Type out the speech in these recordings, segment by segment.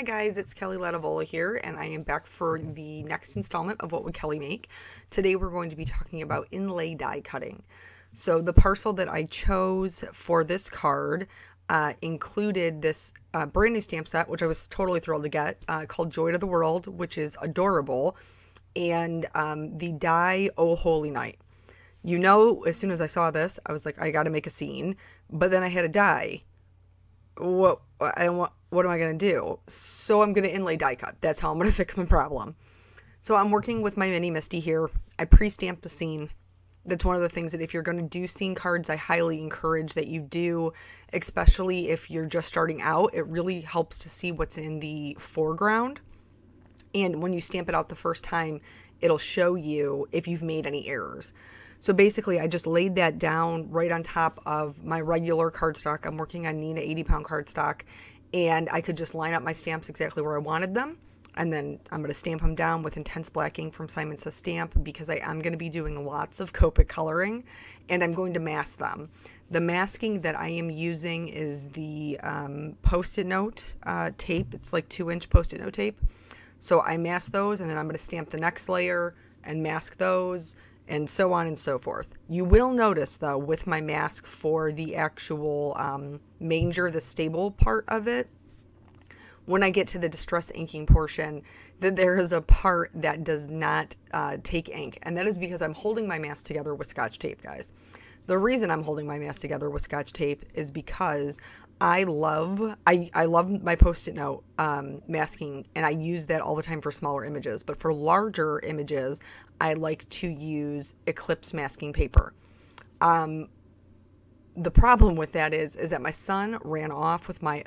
guys, it's Kelly Latavola here, and I am back for the next installment of What Would Kelly Make? Today we're going to be talking about inlay die cutting. So the parcel that I chose for this card included this brand new stamp set, which I was totally thrilled to get, called Joy to the World, which is adorable, and the die Oh Holy Night. You know, as soon as I saw this, I was like, I gotta make a scene, but then I had a die. What am I going to do? So I'm going to inlay die cut. That's how I'm going to fix my problem. So I'm working with my mini Misty here. I pre-stamped a scene. That's one of the things that if you're going to do scene cards, I highly encourage that you do, especially if you're just starting out. It really helps to see what's in the foreground. And when you stamp it out the first time, it'll show you if you've made any errors. So basically, I just laid that down right on top of my regular cardstock. I'm working on Neenah 80-pound cardstock, and I could just line up my stamps exactly where I wanted them. And then I'm going to stamp them down with intense black ink from Simon Says Stamp, because I am going to be doing lots of Copic coloring, and I'm going to mask them. The masking that I am using is the Post-it note tape. It's like 2-inch Post-it note tape. So I mask those, and then I'm going to stamp the next layer and mask those, and so on and so forth. You will notice, though, with my mask for the actual manger, the stable part of it, when I get to the distress inking portion, that there is a part that does not take ink. And that is because I'm holding my mask together with Scotch tape, guys. The reason I'm holding my mask together with Scotch tape is because I love my Post-it note masking, and I use that all the time for smaller images. But for larger images, I like to use Eclipse masking paper. The problem with that is that my son ran off with my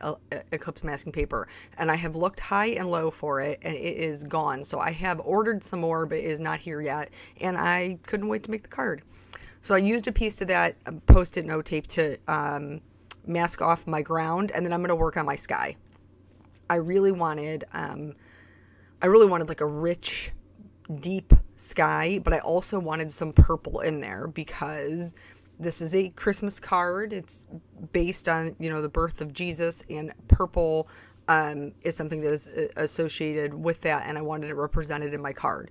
Eclipse masking paper, and I have looked high and low for it, and it is gone. So I have ordered some more, but it is not here yet, and I couldn't wait to make the card. So I used a piece of that Post-it note tape to mask off my ground, and then I'm going to work on my sky. I really wanted like a rich, deep sky, but I also wanted some purple in there because this is a Christmas card. It's based on, you know, the birth of Jesus, and purple is something that is associated with that, and I wanted it represented in my card.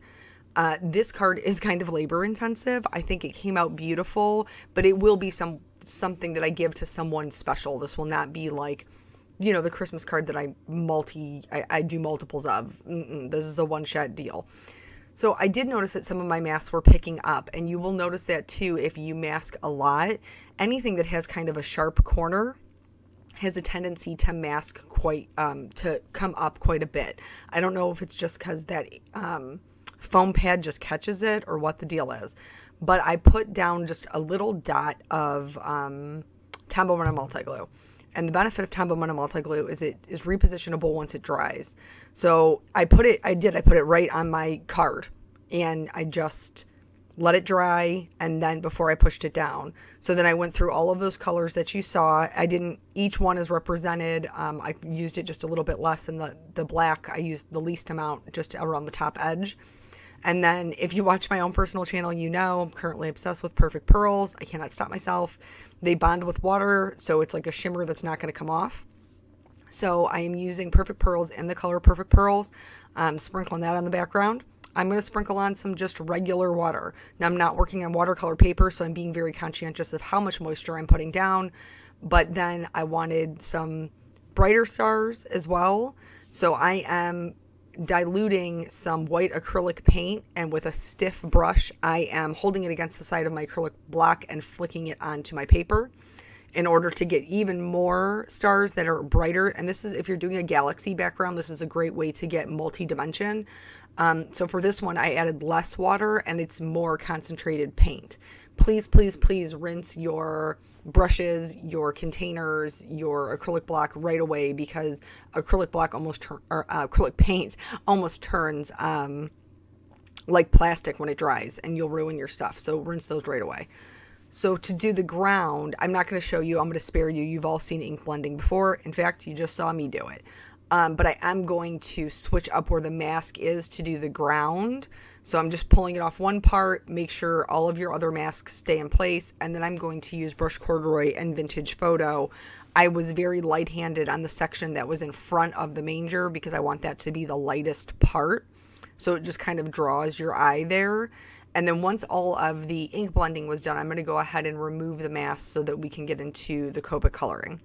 This card is kind of labor intensive. I think it came out beautiful, but it will be something that I give to someone special. This will not be like, you know, the Christmas card that I do multiples of. This is a one-shot deal. So I did notice that some of my masks were picking up, and you will notice that too if you mask a lot. Anything that has kind of a sharp corner has a tendency to mask to come up quite a bit. I don't know if it's just because that foam pad just catches it or what the deal is. But I put down just a little dot of Tombow Runner Multi-Glue. And the benefit of Tombow Runner Multi-Glue is it is repositionable once it dries. So I put it right on my card, and I just let it dry, and then before I pushed it down. So then I went through all of those colors that you saw. Each one is represented. I used it just a little bit less than the black. I used the least amount just around the top edge. And then if you watch my own personal channel, you know I'm currently obsessed with Perfect Pearls. I cannot stop myself. They bond with water, so it's like a shimmer that's not going to come off. So I am using Perfect Pearls in the color Perfect Pearls, sprinkling that on the background. I'm going to sprinkle on some just regular water. Now, I'm not working on watercolor paper, so I'm being very conscientious of how much moisture I'm putting down. But then I wanted some brighter stars as well. So I am diluting some white acrylic paint, and with a stiff brush I am holding it against the side of my acrylic block and flicking it onto my paper in order to get even more stars that are brighter. And this is, if you're doing a galaxy background, this is a great way to get multi-dimension. So for this one I added less water, and it's more concentrated paint. Please, please, please rinse your brushes, your containers, your acrylic block right away, because acrylic paint almost turns like plastic when it dries, and you'll ruin your stuff. So rinse those right away. So to do the ground, I'm not going to show you. I'm going to spare you. You've all seen ink blending before. In fact, you just saw me do it. But I am going to switch up where the mask is to do the ground. So I'm just pulling it off one part, make sure all of your other masks stay in place, and then I'm going to use Brush Corduroy and Vintage Photo I was very light-handed on the section that was in front of the manger because I want that to be the lightest part. So it just kind of draws your eye there. And then once all of the ink blending was done, I'm going to go ahead and remove the mask so that we can get into the Copic coloring.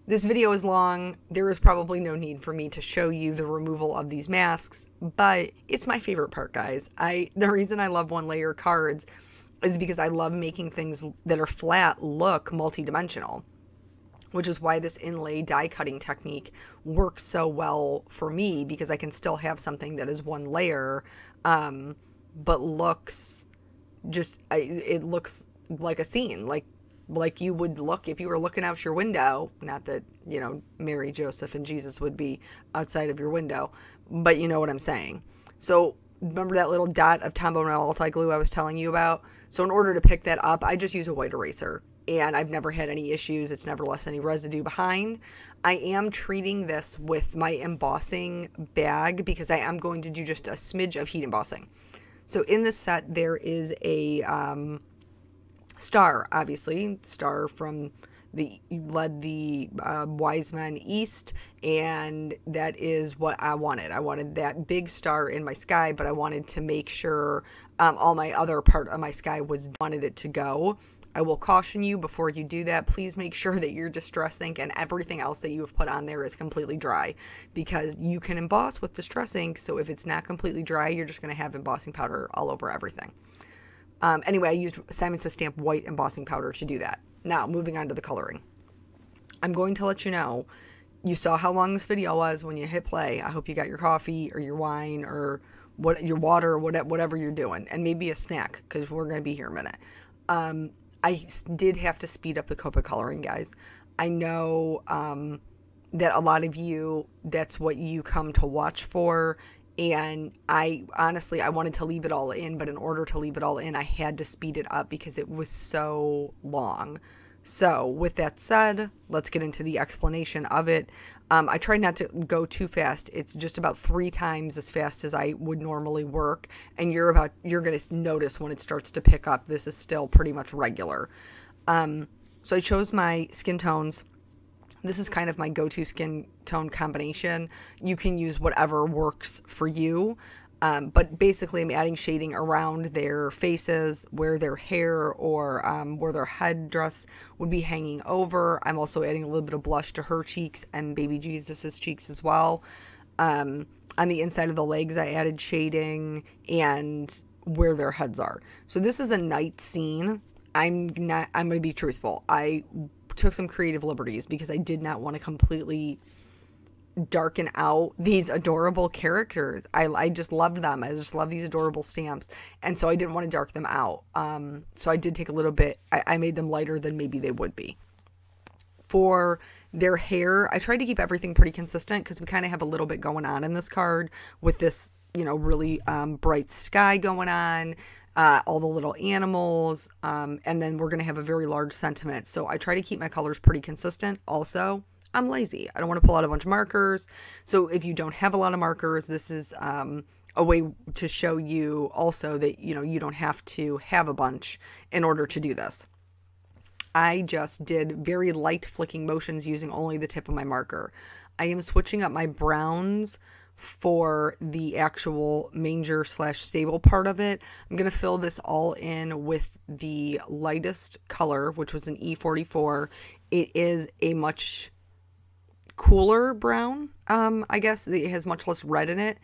This video is long. There is probably no need for me to show you the removal of these masks, but it's my favorite part, guys. The reason I love one layer cards is because I love making things that are flat look multi-dimensional, which is why this inlay die cutting technique works so well for me, because I can still have something that is one layer, but looks it looks like a scene, like you would look if you were looking out your window. Not that, you know, Mary, Joseph, and Jesus would be outside of your window, but you know what I'm saying. So remember that little dot of Tombow multi-glue I was telling you about? So in order to pick that up, I just use a white eraser, and I've never had any issues. It's never left any residue behind. I am treating this with my embossing bag because I am going to do just a smidge of heat embossing. So in this set, there is a star, obviously, star from the wise men east, and that is what I wanted. I wanted that big star in my sky, but I wanted to make sure all my other part of my sky wanted it to go. I will caution you before you do that, please make sure that your Distress ink and everything else that you have put on there is completely dry, because you can emboss with Distress ink, so if it's not completely dry, you're just going to have embossing powder all over everything. Anyway, I used Simon Says Stamp white embossing powder to do that. Now, moving on to the coloring. I'm going to let you know, you saw how long this video was when you hit play. I hope you got your coffee or your wine or your water or whatever you're doing, and maybe a snack, because we're going to be here a minute. I did have to speed up the Copic coloring, guys. I know that a lot of you, that's what you come to watch for, and I honestly, I wanted to leave it all in, but in order to leave it all in, I had to speed it up because it was so long. So with that said, let's get into the explanation of it. I try not to go too fast. It's just about 3 times as fast as I would normally work, and you're going to notice when it starts to pick up, this is still pretty much regular. So I chose my skin tones. This is kind of my go-to skin tone combination. You can use whatever works for you. But basically I'm adding shading around their faces, where their hair or where their headdress would be hanging over. I'm also adding a little bit of blush to her cheeks and baby Jesus's cheeks as well. On the inside of the legs, I added shading and where their heads are. So this is a night scene. I'm going to be truthful. I took some creative liberties because I did not want to completely darken out these adorable characters. I just loved them. I just love these adorable stamps, and so I didn't want to dark them out. So I did take a little bit, I made them lighter than maybe they would be. For their hair, I tried to keep everything pretty consistent because we kind of have a little bit going on in this card with this, you know, really bright sky going on, all the little animals, and then we're going to have a very large sentiment. So I try to keep my colors pretty consistent. Also, I'm lazy. I don't want to pull out a bunch of markers. So if you don't have a lot of markers, this is a way to show you also that, you know, you don't have to have a bunch in order to do this. I just did very light flicking motions using only the tip of my marker. I am switching up my browns for the actual manger / stable part of it. I'm going to fill this all in with the lightest color, which was an E44. It is a much cooler brown, I guess. It has much less red in it.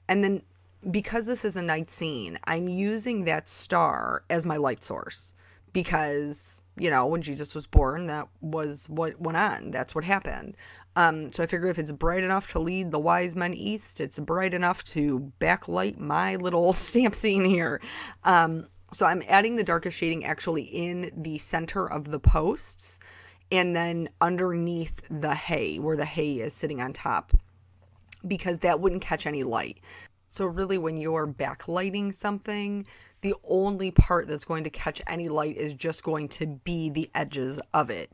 And then because this is a night scene, I'm using that star as my light source because, you know, when Jesus was born, that was what went on. That's what happened. So I figure if it's bright enough to lead the wise men east, it's bright enough to backlight my little stamp scene here. So I'm adding the darkest shading actually in the center of the posts, and then underneath the hay, where the hay is sitting on top, because that wouldn't catch any light. So really, when you're backlighting something, the only part that's going to catch any light is just going to be the edges of it.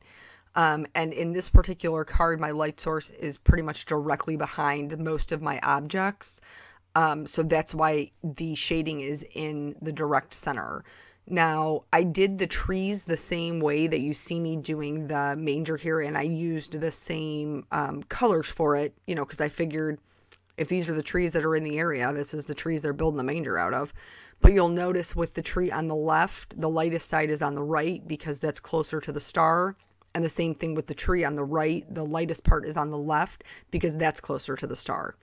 And in this particular card, my light source is pretty much directly behind most of my objects. So that's why the shading is in the direct center. Now, I did the trees the same way that you see me doing the manger here, and I used the same colors for it, you know, because I figured if these are the trees that are in the area, this is the trees they're building the manger out of. But you'll notice with the tree on the left, the lightest side is on the right because that's closer to the star. And the same thing with the tree on the right, the lightest part is on the left because that's closer to the star.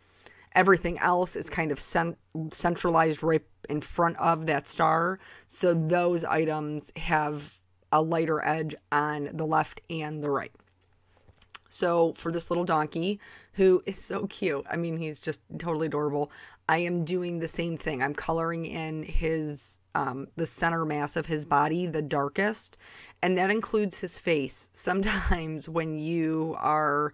Everything else is kind of centralized right in front of that star. So those items have a lighter edge on the left and the right. So for this little donkey, who is so cute, I mean, he's just totally adorable, I am doing the same thing. I'm coloring in his, the center mass of his body, the darkest, and that includes his face. Sometimes when you are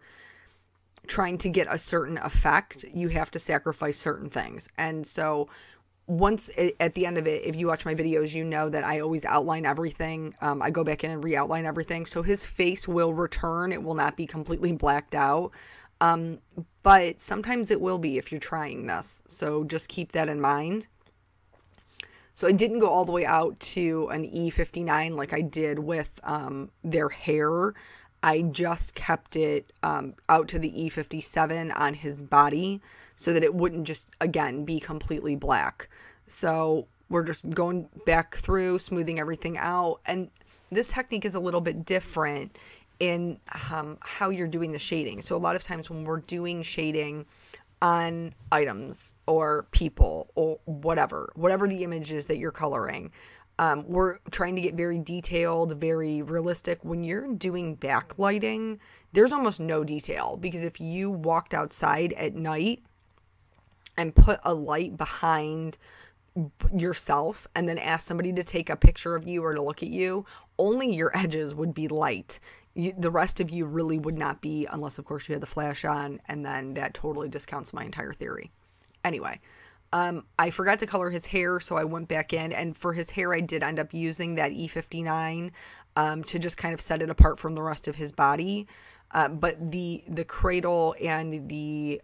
trying to get a certain effect, you have to sacrifice certain things. And so once at the end of it, if you watch my videos, you know that I always outline everything. I go back in and re-outline everything. So his face will return. It will not be completely blacked out. But sometimes it will be if you're trying this. So just keep that in mind. So I didn't go all the way out to an E59 like I did with their hair. I just kept it out to the E57 on his body so that it wouldn't just, again, be completely black. So we're just going back through, smoothing everything out. And this technique is a little bit different in how you're doing the shading. So a lot of times when we're doing shading on items or people or whatever the image is that you're coloring, we're trying to get very detailed, very realistic. When you're doing backlighting, there's almost no detail, because if you walked outside at night and put a light behind yourself and then asked somebody to take a picture of you or to look at you, only your edges would be light. The rest of you really would not be, unless of course you had the flash on, and then that totally discounts my entire theory. Anyway, I forgot to color his hair, so I went back in, and for his hair I did end up using that E59 to just kind of set it apart from the rest of his body. But the cradle and the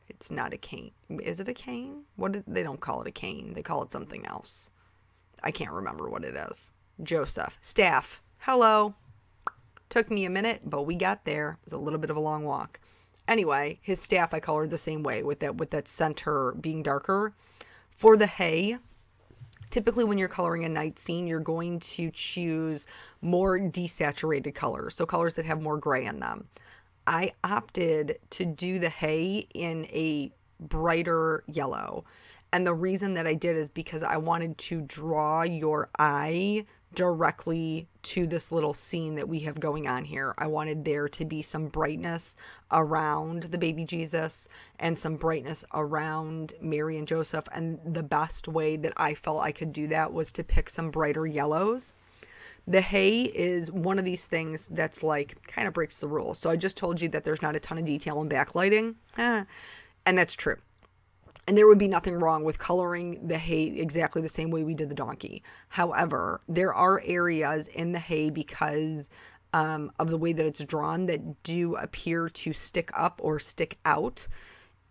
it's not a cane. Is it a cane? They don't call it a cane. They call it something else. I can't remember what it is. Joseph. Staff. Hello. Took me a minute, but we got there. It was a little bit of a long walk. Anyway, his staff I colored the same way with that center being darker. For the hay, typically when you're coloring a night scene, you're going to choose more desaturated colors, so colors that have more gray in them. I opted to do the hay in a brighter yellow. And the reason that I did is because I wanted to draw your eye directly to this little scene that we have going on here. I wanted there to be some brightness around the baby Jesus and some brightness around Mary and Joseph. And the best way that I felt I could do that was to pick some brighter yellows. The hay is one of these things that's like kind of breaks the rules. So I just told you that there's not a ton of detail in backlighting. And that's true. And there would be nothing wrong with coloring the hay exactly the same way we did the donkey. However, there are areas in the hay, because of the way that it's drawn, that do appear to stick up or stick out.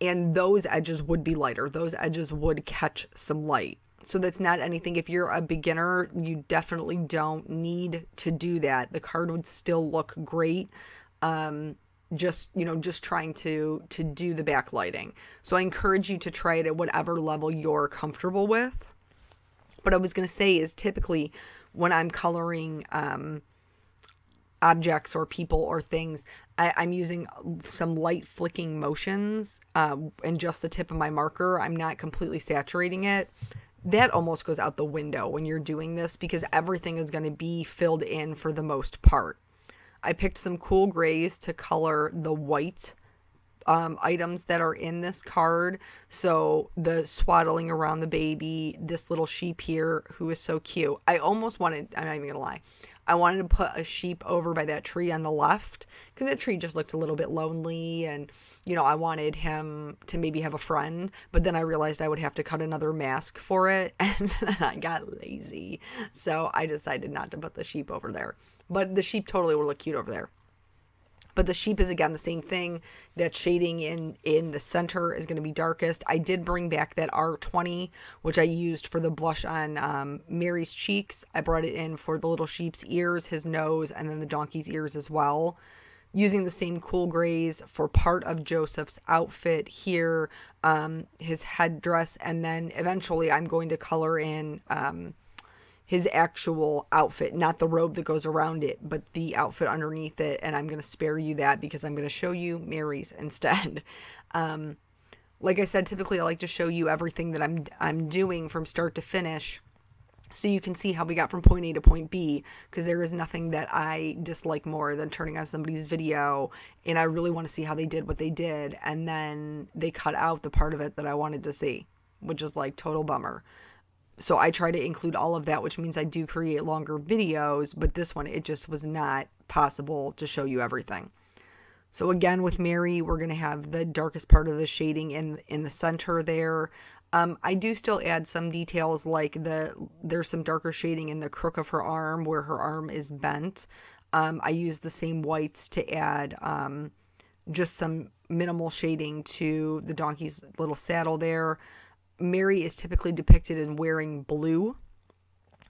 And those edges would be lighter. Those edges would catch some light. So that's not anything. If you're a beginner, you definitely don't need to do that. The card would still look great. Just trying to do the backlighting. So I encourage you to try it at whatever level you're comfortable with. What I was going to say is typically when I'm coloring objects or people or things, I'm using some light flicking motions and just the tip of my marker. I'm not completely saturating it. That almost goes out the window when you're doing this, because everything is going to be filled in for the most part. I picked some cool grays to color the white items that are in this card. So the swaddling around the baby, this little sheep here who is so cute. I almost wanted, I'm not even gonna lie, I wanted to put a sheep over by that tree on the left, because that tree just looked a little bit lonely, and I wanted him to maybe have a friend, but then I realized I would have to cut another mask for it, and then I got lazy. So I decided not to put the sheep over there. But the sheep totally would look cute over there. But the sheep is, again, the same thing. That shading in the center is going to be darkest. I did bring back that R20, which I used for the blush on Mary's cheeks. I brought it in for the little sheep's ears, his nose, and then the donkey's ears as well. Using the same cool grays for part of Joseph's outfit here, his headdress, and then eventually I'm going to color in his actual outfit, not the robe that goes around it, but the outfit underneath it, and I'm going to spare you that because I'm going to show you Mary's instead. Like I said, typically I like to show you everything that I'm doing from start to finish, so you can see how we got from point A to point B, because there is nothing that I dislike more than turning on somebody's video and I really want to see how they did what they did, and then they cut out the part of it that I wanted to see, which is like total bummer. So I try to include all of that, which means I do create longer videos, but this one, it just was not possible to show you everything. So again, with Mary, we're going to have the darkest part of the shading in the center there. I do still add some details, like there's some darker shading in the crook of her arm where her arm is bent. I use the same whites to add just some minimal shading to the donkey's little saddle there. Mary is typically depicted in wearing blue,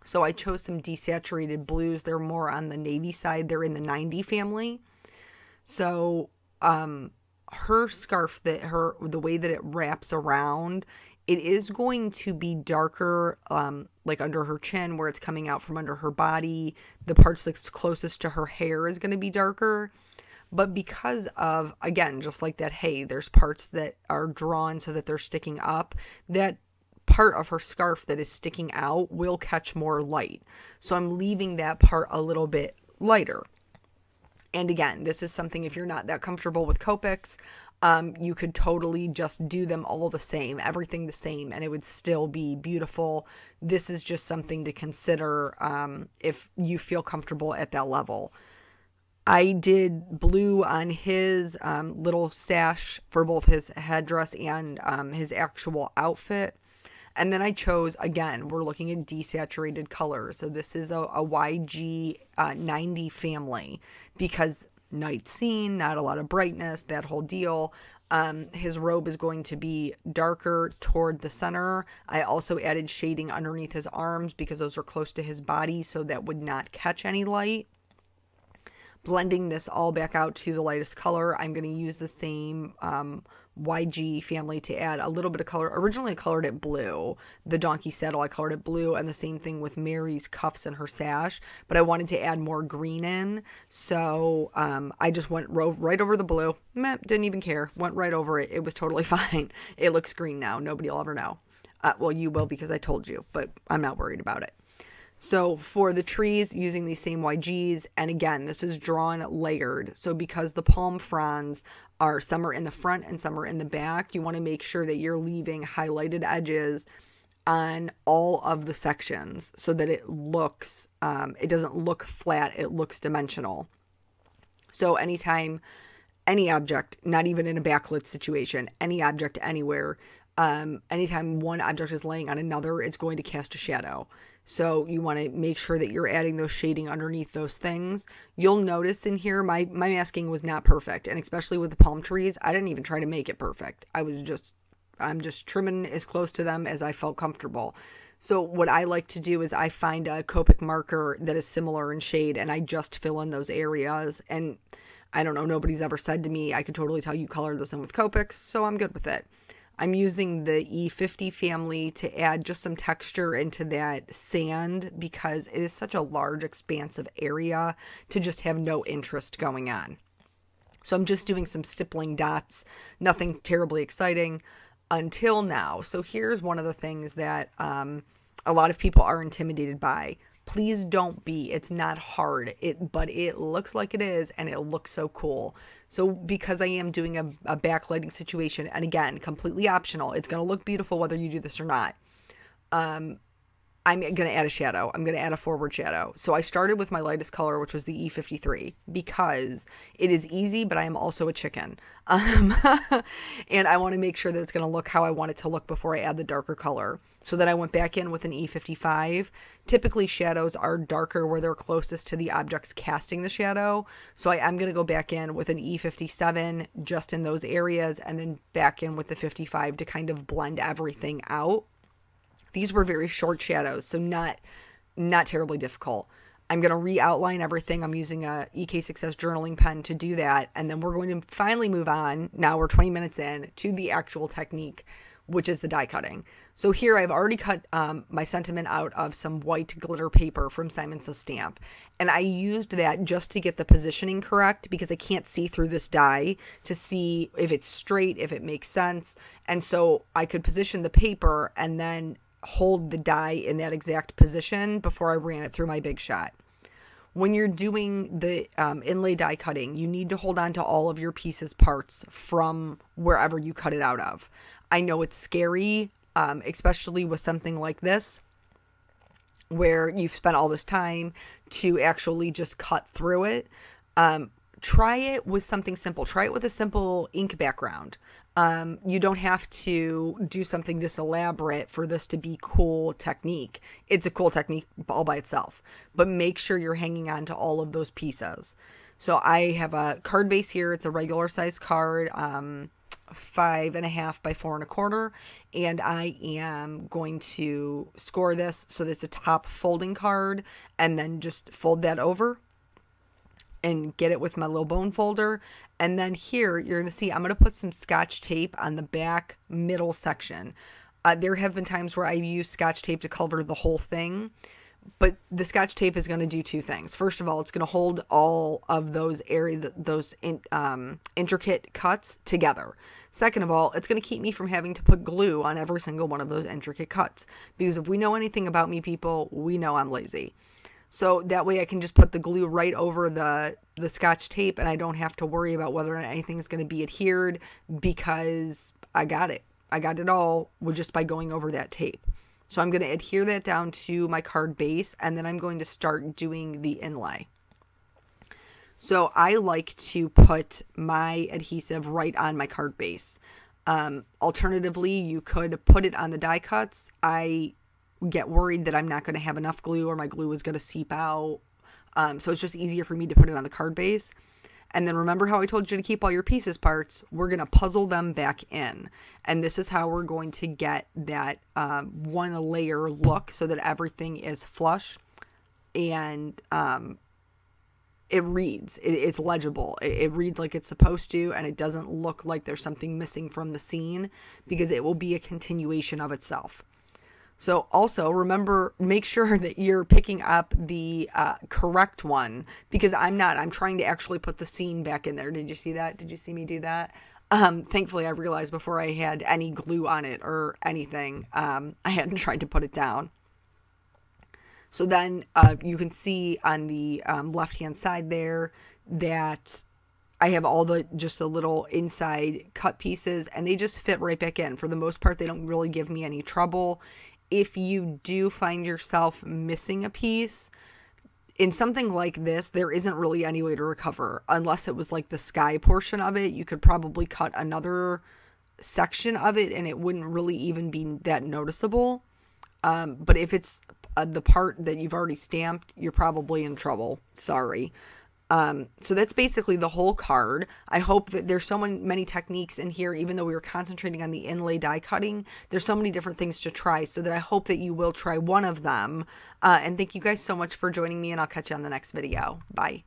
so I chose some desaturated blues. They're more on the navy side. They're in the 90 family. So her scarf, the way that it wraps around, it is going to be darker, like under her chin where it's coming out from under her body. The parts that's closest to her hair is going to be darker. But because of, again, just like that, hey, there's parts that are drawn so that they're sticking up, that part of her scarf that is sticking out will catch more light. So I'm leaving that part a little bit lighter. And again, this is something, if you're not that comfortable with Copics, you could totally just do them all the same, everything the same, and it would still be beautiful. This is just something to consider if you feel comfortable at that level. I did blue on his little sash for both his headdress and his actual outfit. And then I chose, again, we're looking at desaturated colors. So this is a YG 90 family, because night scene, not a lot of brightness, that whole deal. His robe is going to be darker toward the center. I also added shading underneath his arms because those are close to his body, so that would not catch any light. Blending this all back out to the lightest color, I'm going to use the same YG family to add a little bit of color. Originally I colored it blue. The donkey saddle, I colored it blue, and the same thing with Mary's cuffs and her sash, but I wanted to add more green in, so I just went right over the blue. Didn't even care. Went right over it. It was totally fine. It looks green now. Nobody will ever know. Well, you will, because I told you, but I'm not worried about it. So for the trees, using these same YGs, and again, this is drawn layered. So because the palm fronds are, some are in the front and some are in the back, you want to make sure that you're leaving highlighted edges on all of the sections so that it looks, it doesn't look flat, it looks dimensional. So anytime any object, not even in a backlit situation, any object anywhere, anytime one object is laying on another, it's going to cast a shadow. So you want to make sure that you're adding those shading underneath those things. You'll notice in here, my masking was not perfect. And especially with the palm trees, I didn't even try to make it perfect. I'm just trimming as close to them as I felt comfortable. So what I like to do is I find a Copic marker that is similar in shade, and I just fill in those areas. And I don't know, nobody's ever said to me, I could totally tell you colored this in with Copics, so I'm good with it. I'm using the E50 family to add just some texture into that sand because it is such a large, expansive area to just have no interest going on. So I'm just doing some stippling dots, nothing terribly exciting until now. So here's one of the things that a lot of people are intimidated by. Please don't be. It's not hard, but it looks like it is, and it looks so cool. So because I am doing a backlighting situation, and again, completely optional, it's going to look beautiful whether you do this or not. I'm going to add a shadow. I'm going to add a forward shadow. So I started with my lightest color, which was the E53, because it is easy, but I am also a chicken. And I want to make sure that it's going to look how I want it to look before I add the darker color. So then I went back in with an E55. Typically shadows are darker where they're closest to the objects casting the shadow. So I'm going to go back in with an E57 just in those areas, and then back in with the 55 to kind of blend everything out. These were very short shadows, so not terribly difficult. I'm going to re-outline everything. I'm using a EK6S journaling pen to do that. And then we're going to finally move on. Now we're 20 minutes in to the actual technique, which is the die cutting. So here I've already cut my sentiment out of some white glitter paper from Simon Says Stamp. And I used that just to get the positioning correct, because I can't see through this die to see if it's straight, if it makes sense. And so I could position the paper and then hold the die in that exact position before I ran it through my Big Shot. When you're doing the inlay die cutting, you need to hold on to all of your pieces parts from wherever you cut it out of. I know it's scary, especially with something like this, where you've spent all this time to actually just cut through it. Try it with something simple. Try it with a simple ink background. You don't have to do something this elaborate for this to be cool technique. It's a cool technique all by itself, but make sure you're hanging on to all of those pieces. So I have a card base here. It's a regular size card, 5.5 by 4.25. And I am going to score this so that it's a top folding card, and then just fold that over and get it with my little bone folder. And then here you're going to see I'm going to put some Scotch tape on the back middle section. There have been times where I use Scotch tape to cover the whole thing, but the Scotch tape is going to do two things. First of all, it's going to hold all of those intricate cuts together. Second of all, it's going to keep me from having to put glue on every single one of those intricate cuts, because if we know anything about me, people, we know I'm lazy. So that way I can just put the glue right over the Scotch tape, and I don't have to worry about whether or not anything is going to be adhered, because I got it. I got it all just by going over that tape. So I'm going to adhere that down to my card base, and then I'm going to start doing the inlay. So I like to put my adhesive right on my card base. Alternatively, you could put it on the die cuts. I get worried that I'm not going to have enough glue, or my glue is going to seep out. So it's just easier for me to put it on the card base. And then remember how I told you to keep all your pieces parts? We're going to puzzle them back in. And this is how we're going to get that one layer look, so that everything is flush and it reads. It's legible. It reads like it's supposed to, and it doesn't look like there's something missing from the scene, because it will be a continuation of itself. So also remember, make sure that you're picking up the correct one, because I'm not. I'm trying to actually put the scene back in there. Did you see that? Did you see me do that? Thankfully, I realized before I had any glue on it or anything, I hadn't tried to put it down. So then you can see on the left-hand side there that I have all just the little inside cut pieces, and they just fit right back in. For the most part, they don't really give me any trouble. If you do find yourself missing a piece, in something like this, there isn't really any way to recover. Unless it was like the sky portion of it, you could probably cut another section of it and it wouldn't really even be that noticeable. But if it's the part that you've already stamped, you're probably in trouble. Sorry. So that's basically the whole card. I hope that there's so many techniques in here, even though we were concentrating on the inlay die cutting, there's so many different things to try, so that I hope that you will try one of them. And thank you guys so much for joining me, and I'll catch you on the next video. Bye.